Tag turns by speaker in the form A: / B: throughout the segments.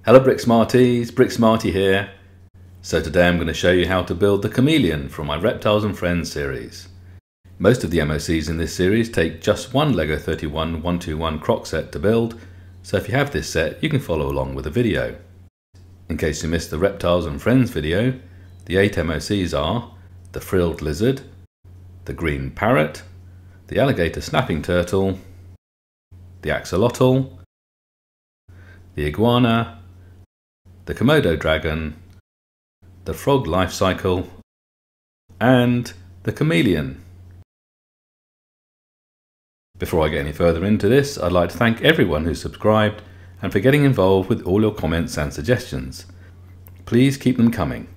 A: Hello Brick Smarties, Brick Smarty here. So today I'm going to show you how to build the chameleon from my Reptiles and Friends series. Most of the MOCs in this series take just one LEGO 31 121 Croc set to build, so if you have this set you can follow along with the video. In case you missed the Reptiles and Friends video, the 8 MOCs are the frilled lizard, the green parrot, the alligator snapping turtle, the axolotl, the iguana, the Komodo dragon, the frog life cycle, and the chameleon. Before I get any further into this, I'd like to thank everyone who subscribed and for getting involved with all your comments and suggestions. Please keep them coming.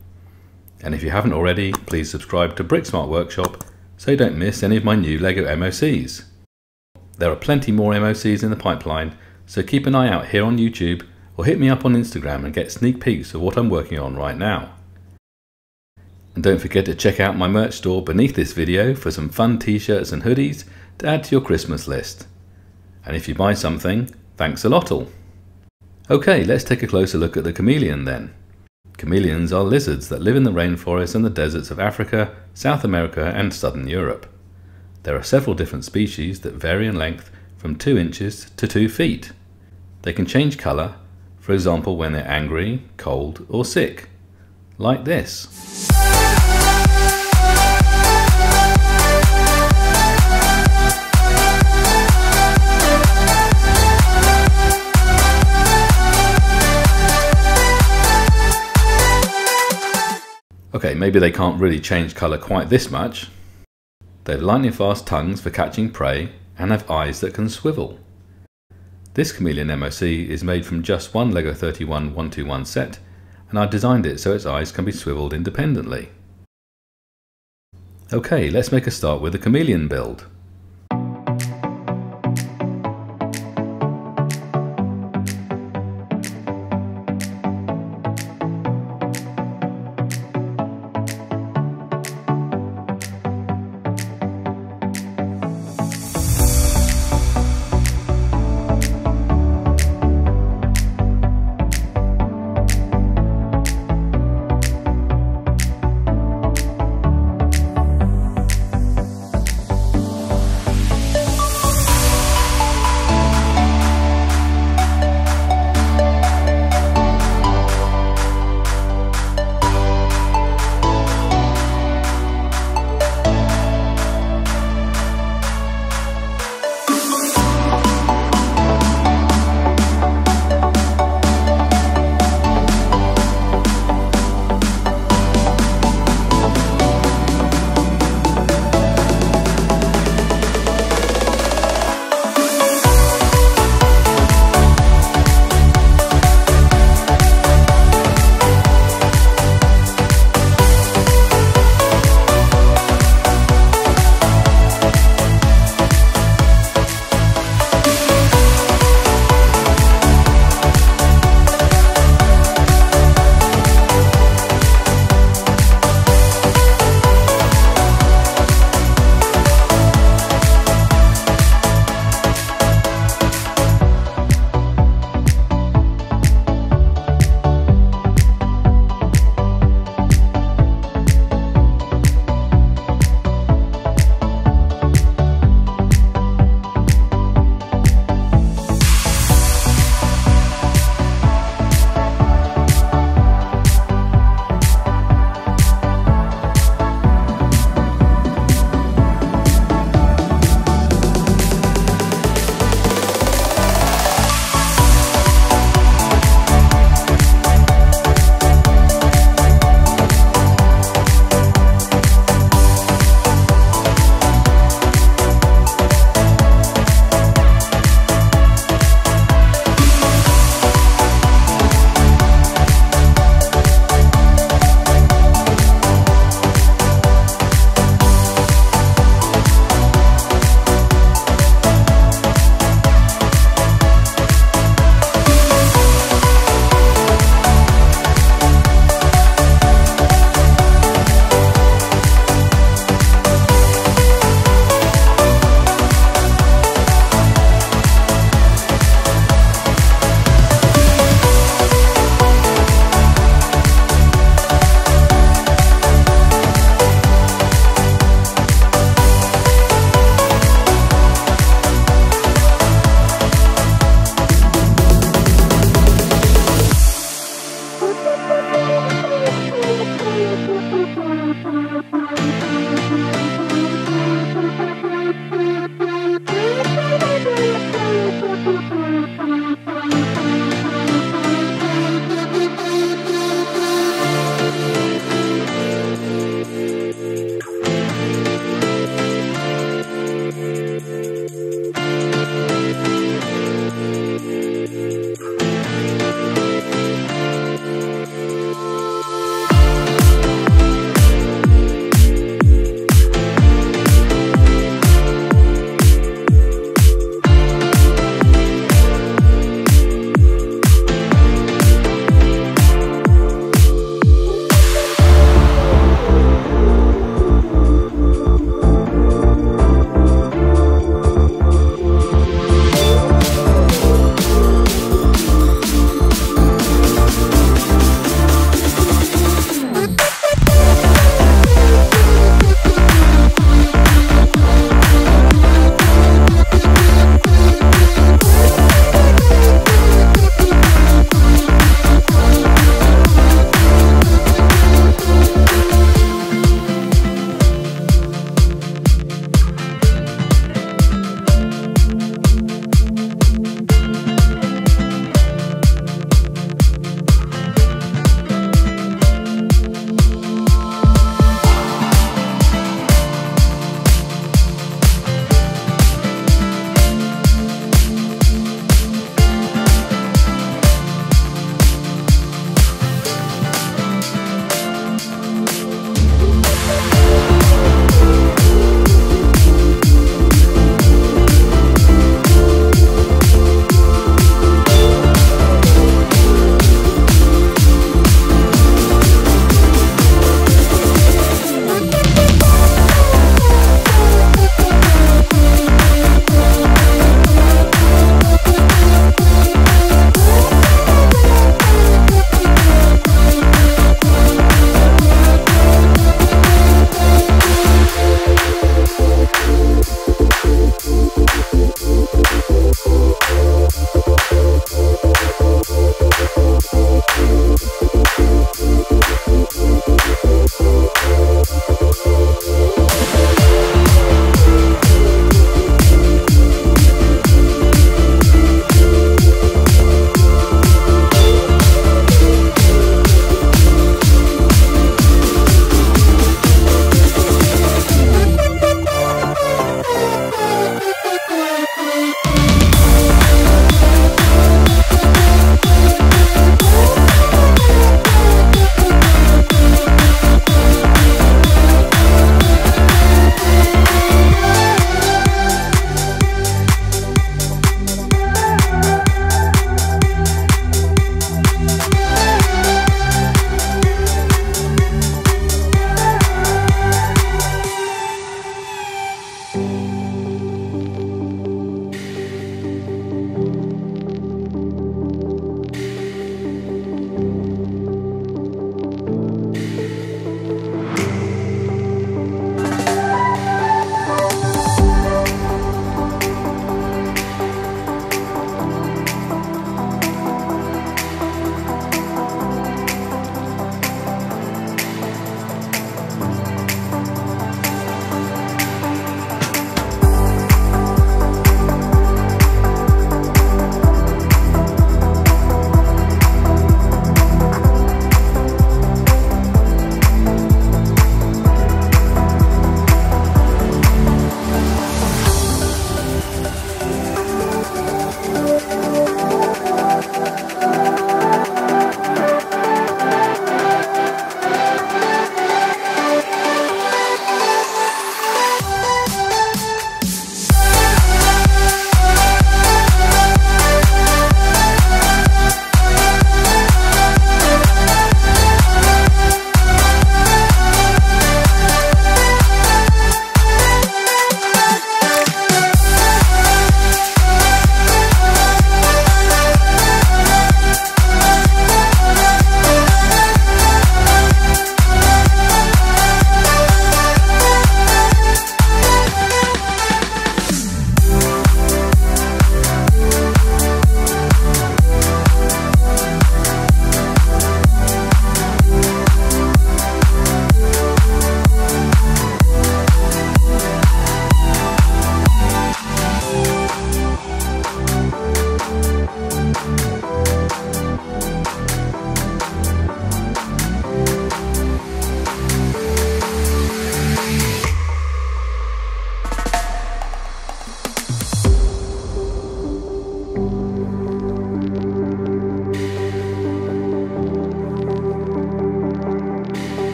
A: And if you haven't already, please subscribe to Bricksmart Workshop so you don't miss any of my new LEGO MOCs. There are plenty more MOCs in the pipeline, so keep an eye out here on YouTube or hit me up on Instagram and get sneak peeks of what I'm working on right now. And don't forget to check out my merch store beneath this video for some fun t-shirts and hoodies to add to your Christmas list. And if you buy something, thanks a lot-all. Okay, let's take a closer look at the chameleon then. Chameleons are lizards that live in the rainforests and the deserts of Africa, South America and Southern Europe. There are several different species that vary in length from 2 inches to 2 feet. They can change colour, for example when they're angry, cold or sick, like this. Okay, maybe they can't really change colour quite this much. They have lightning fast tongues for catching prey and have eyes that can swivel. This chameleon MOC is made from just one LEGO 31 121 set, and I designed it so its eyes can be swiveled independently. Okay, let's make a start with the chameleon build.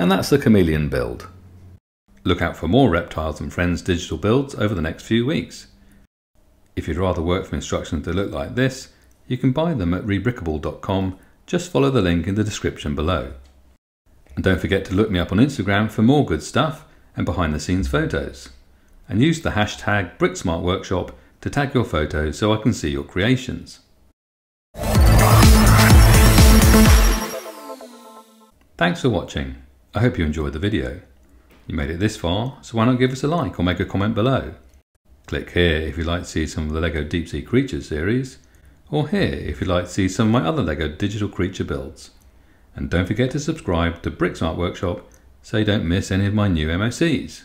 A: and that's the chameleon build. Look out for more Reptiles and Friends digital builds over the next few weeks. If you'd rather work from instructions that look like this, you can buy them at rebrickable.com. Just follow the link in the description below. And don't forget to look me up on Instagram for more good stuff and behind the scenes photos. And use the hashtag BrickSmartWorkshop to tag your photos so I can see your creations. Thanks for watching. I hope you enjoyed the video. You made it this far, so why not give us a like or make a comment below. Click here if you'd like to see some of the LEGO Deep Sea Creatures series, or here if you'd like to see some of my other LEGO digital creature builds. And don't forget to subscribe to BrickSmart Workshop so you don't miss any of my new MOCs.